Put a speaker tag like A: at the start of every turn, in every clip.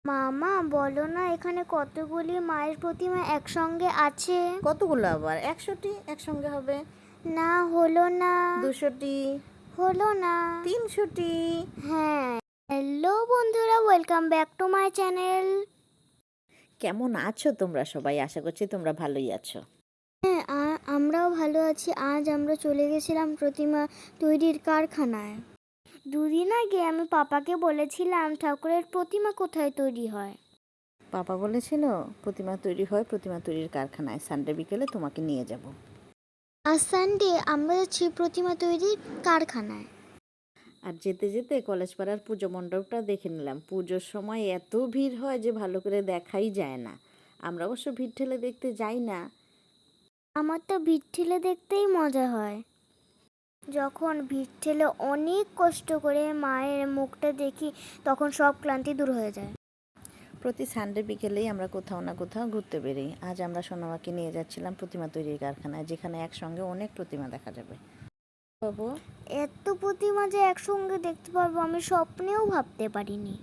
A: মামা বলো না, এখানে কতগুলি মায়ের প্রতিমা একসঙ্গে আছে?
B: কতগুলো আবার? 100টি একসঙ্গে হবে।
A: না, হলো না।
B: 200টি,
A: হলো না।
B: 300টি।
A: হ্যাঁ। হ্যালো বন্ধুরা, welcome back to my channel.
B: কেমন আছো তোমরা সবাই? আশা করছি তোমরা ভালোই আছো।
A: হ্যাঁ, আমরাও ভালো আছি। আজ আমরা চলে গেছিলাম প্রতিমা তৈরির কারখানায়। দুদিন আগে আমি পাপাকে বলেছিলাম ঠাকুরের প্রতিমা কোথায় তৈরি হয়।
B: পাপা বলেছিল প্রতিমা তৈরি হয় প্রতিমা তৈরির কারখানায়, সানডে বিকেলে তোমাকে নিয়ে যাব।
A: আজ সানডে আমরা যাচ্ছি প্রতিমা তৈরির কারখানায়।
B: আর যেতে যেতে কলেজ পাড়ার পুজো মণ্ডপটা দেখে নিলাম। পুজোর সময় এত ভিড় হয় যে ভালো করে দেখাই যায় না। আমরা অবশ্য ভিড় ঠেলে দেখতে যাই না।
A: আমার তো ভিড় ঠেলে দেখতেই মজা হয়। যখন ভিড় ঠেলে অনেক কষ্ট করে মায়ের মুখটা দেখি, তখন সব ক্লান্তি দূর হয়ে যায়।
B: প্রতি সানডে বিকেলেই আমরা কোথাও না কোথাও ঘুরতে বেরোই। আজ আমরা সোনামাকে নিয়ে যাচ্ছিলাম প্রতিমা তৈরির কারখানায়, যেখানে একসঙ্গে অনেক প্রতিমা দেখা যাবে। বাবু,
A: এত প্রতিমা যে একসঙ্গে দেখতে পারবো আমি স্বপ্নেও ভাবতে পারিনি।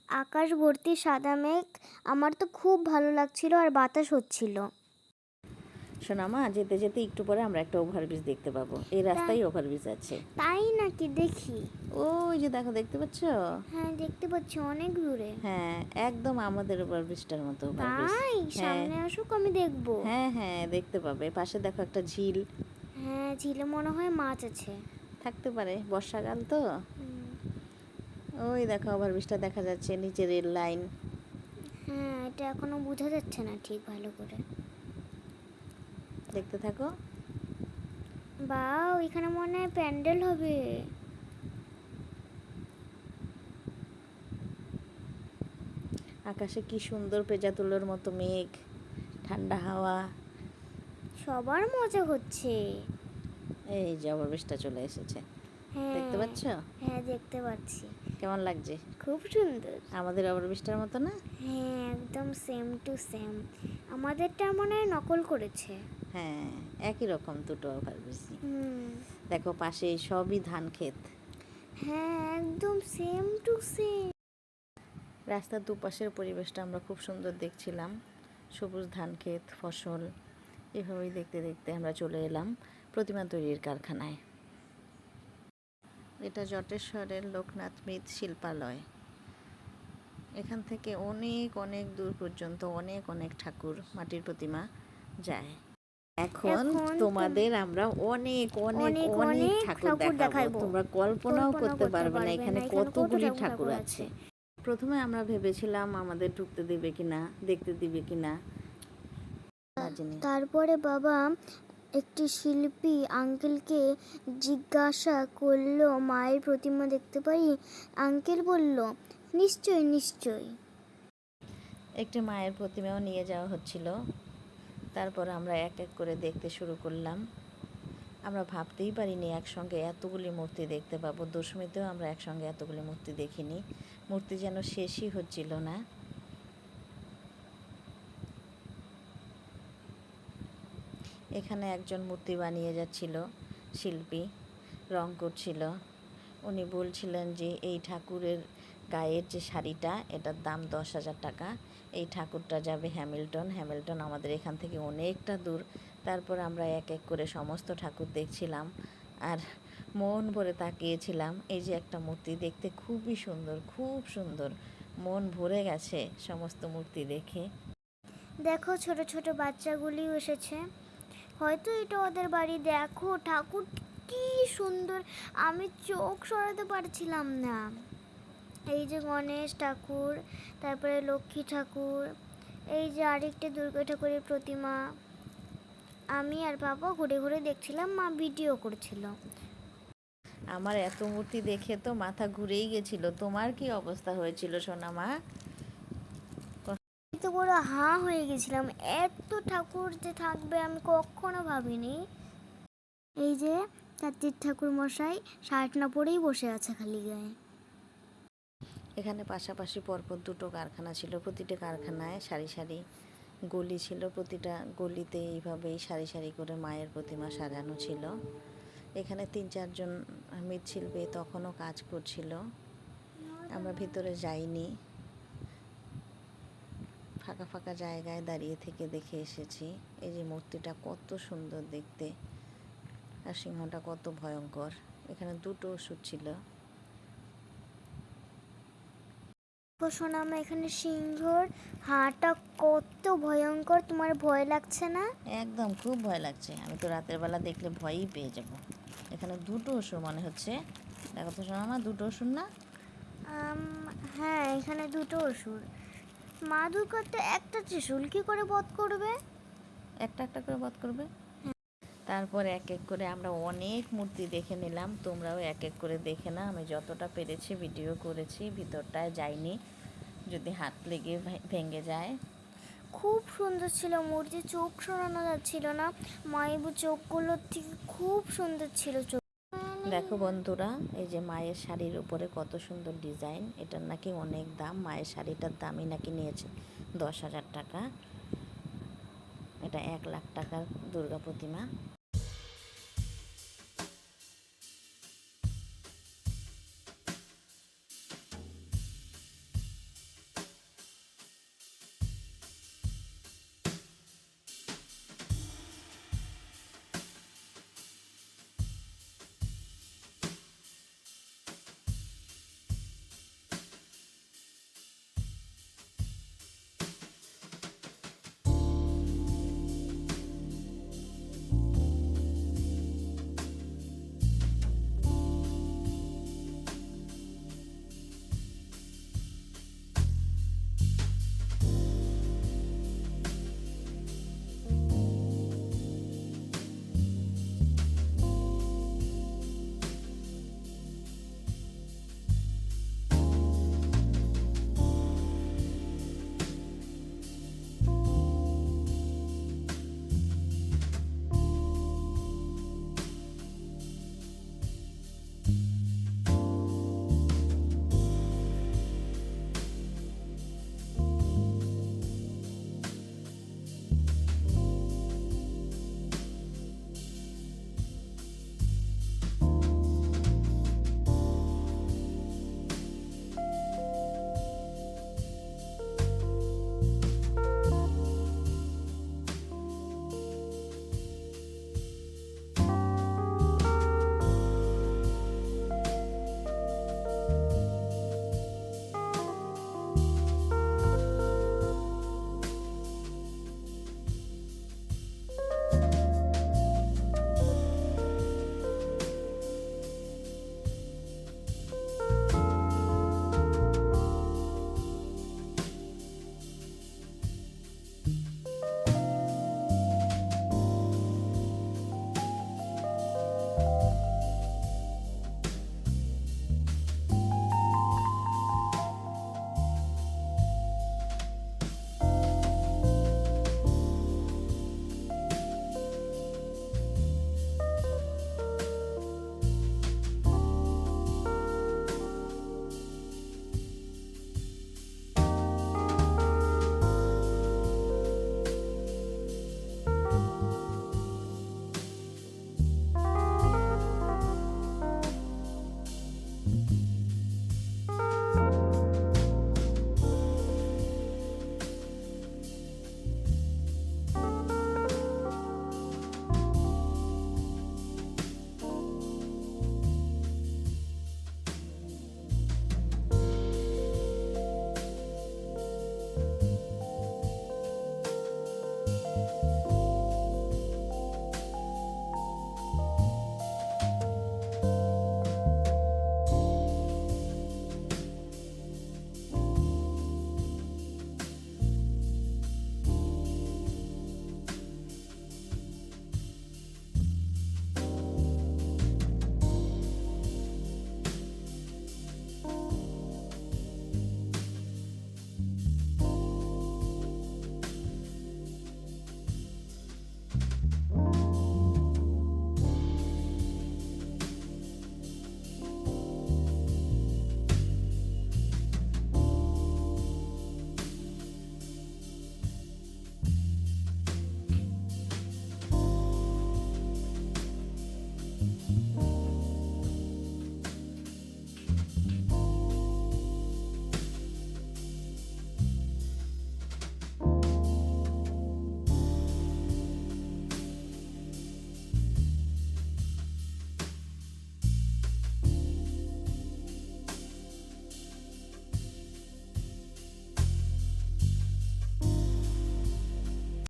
A: আকাশ ভর্তি সাদা মেঘ, আমার তো খুব ভালো লাগছিল, আর বাতাস হচ্ছিল।
B: সোনামা, যেতে যেতে একটু পরে আমরা একটা ওভারব্রিজ দেখতে পাবো। এই রাস্তায় ওভারব্রিজ আছে।
A: তাই নাকি? দেখি।
B: ওই যে দেখো, দেখতে পাচ্ছ?
A: হ্যাঁ, দেখতে পাচ্ছি, অনেক দূরে।
B: হ্যাঁ, একদম আমাদের ওভারব্রিজটার মতো ওভারব্রিজ।
A: তাই?
B: হ্যাঁ
A: সামনে আসুক, আমি দেখবো।
B: হ্যাঁ হ্যাঁ, দেখতে পাবে। পাশে দেখো একটা ঝিল।
A: হ্যাঁ, ঝিলে মনে হয় মাছ আছে।
B: থাকতে পারে, বর্ষাকাল তো। ওই দেখো ওভারব্রিজটা দেখা যাচ্ছে, নিচে রেল লাইন।
A: হ্যাঁ, এটা এখনো বোঝা যাচ্ছে না ঠিক ভালো করে।
B: দেখতে থাকো।
A: বা, এখানে মনে হয় প্যান্ডেল হবে।
B: আকাশে কি সুন্দর পেঁজা তুলোর মতো মেঘ, ঠান্ডা হাওয়া।
A: সবার মজা হচ্ছে।
B: এই যে ওভারব্রিজটা চলে এসেছে,
A: হ্যাঁ।
B: দেখতে পাচ্ছ?
A: হ্যাঁ, দেখতে পাচ্ছি।
B: কেমন লাগছে?
A: খুব সুন্দর।
B: আমাদের ওভারব্রিজটার মতো না?
A: হ্যাঁ, একদম সেম টু সেম। আমাদেরটা মনে হয় নকল করেছে।
B: হ্যাঁ, একই রকম দুটো ওভারব্রিজ।
A: হুম।
B: দেখো পাশে সবই ধান ক্ষেত।
A: হ্যাঁ, একদম সেম টু সেম।
B: রাস্তার দুপাশের পরিবেশটা আমরা খুব সুন্দর দেখছিলাম। সবুজ ধান ক্ষেত, ফসল। এভাবেই দেখতে দেখতে আমরা চলে এলাম প্রতিমা তৈরির কারখানায়। এটা জটেশ্বরের লোকনাথ মৃৎ শিল্পালয়। এখান থেকে অনেক অনেক দূর পর্যন্ত অনেক অনেক ঠাকুর, মাটির প্রতিমা যায়। এখন তোমাদের আমরা অনেক অনেক
A: অনেক
B: অনেক
A: অনেক
B: ঠাকুর দেখাবো। তোমরা কল্পনাও করতে পারবে না এখানে কতগুলি ঠাকুর আছে। প্রথমে আমরা ভেবেছিলাম আমাদের ঢুকতে দিবে কিনা, দেখতে দিবে কিনা।
A: তারপরে বাবা একটি শিল্পী আঙ্কেলকে জিজ্ঞাসা করলো, মায়ের প্রতিমা দেখতে পারি? আঙ্কেল বলল, নিশ্চয়ই নিশ্চয়ই।
B: একটি মায়ের প্রতিমাও নিয়ে যাওয়া হচ্ছিল। তারপর আমরা এক এক করে দেখতে শুরু করলাম। আমরা ভাবতেই পারিনি একসঙ্গে এতগুলি মূর্তি দেখতে পাবো। দশমীতেও আমরা একসঙ্গে এতগুলি মূর্তি দেখিনি। মূর্তি যেন শেষই হচ্ছিল না। এখানে একজন মূর্তি বানিয়ে যাচ্ছিল শিল্পী, রং করছিল। উনি বলছিলেন যে এই ঠাকুরের গায়ের যে শাড়িটা, এটার দাম 10,000 টাকা। এই ঠাকুরটা যাবে হ্যামিল্টন। হ্যামিল্টন আমাদের এখান থেকে অনেকটা দূর। তারপর আমরা এক এক করে সমস্ত ঠাকুর দেখছিলাম আর মন ভরে তাকিয়েছিলাম। এই যে একটা মূর্তি, দেখতে খুবই সুন্দর, খুব সুন্দর। মন ভরে গেছে সমস্ত মূর্তি দেখে।
A: দেখো, ছোট ছোট বাচ্চাগুলিও এসেছে, হয়তো এটা ওদের বাড়ি। দেখো ঠাকুর কি সুন্দর, আমি চোখ সরাতে পারছিলাম না। এই যে গণেশ ঠাকুর, তারপরে লক্ষ্মী ঠাকুর, এই যে আরেকটা দুর্গা ঠাকুরের প্রতিমা। আমি আর বাবা ঘুরে ঘুরে দেখছিলাম, মা ভিডিও করছিল।
B: আমার এত মূর্তি দেখে তো মাথা ঘুরেই গেছিল। তোমার কি অবস্থা হয়েছিল সোনা মা?
A: তো পুরো হাঁ হয়ে গেছিলাম, এত ঠাকুর যে থাকবে আমি কখনো ভাবিনি। এই যে কার্তিক ঠাকুর মশাই শার্ট না পরেই বসে আছে খালি গায়ে।
B: এখানে পাশাপাশি পরপর দুটো কারখানা ছিল। প্রতিটা কারখানায় সারি সারি গলি ছিল। প্রতিটা গলিতে এইভাবেই সারি সারি করে মায়ের প্রতিমা সাজানো ছিল। এখানে 3-4 জন মৃৎশিল্পী তখনও কাজ করছিল। আমরা ভিতরে যাইনি। ফাঁকা ফাঁকা জায়গায় দাঁড়িয়ে থেকে দেখে এসেছি। এই যে মূর্তিটা কত সুন্দর দেখতে, আর সিংহটা কত ভয়ঙ্কর। এখানে দুটো ওষুধ ছিল।
A: সোনামা, এখানে সিংহর হাড়টা কত ভয়ঙ্কর, তোমার ভয় লাগছে না?
B: একদম খুব ভয় লাগছে, আমি তো রাতের বেলা দেখলে ভয়ই পেয়ে যাব। এখানে দুটো অসুর মনে হচ্ছে, দেখো তো সোনামা, দুটো অসুর না?
A: হ্যাঁ, এখানে দুটো অসুর। মা দুর্গা তো একটা ত্রিশূল কি করে বধ করবে?
B: একটা একটা করে বধ করবে। তারপর এক এক করে আমরা অনেক মূর্তি দেখে নিলাম, তোমরাও এক এক করে দেখে না। আমি যতটা পেরেছি ভিডিও করেছি, ভিতরটায় যাইনি, যদি হাত লেগে ভেঙে যায়।
A: খুব সুন্দর ছিল মূর্তি, চোখ সরানো যাচ্ছিল না, মায়ের চোখগুলো থেকে খুব সুন্দর ছিল চোখ।
B: দেখো বন্ধুরা, এই যে মায়ের শাড়ির উপরে কত সুন্দর ডিজাইন। এটার নাকি অনেক দাম, মায়ের শাড়িটার দামই নাকি নিয়েছে 10,000 টাকা। এটা 1 লাখ টাকার দুর্গা প্রতিমা।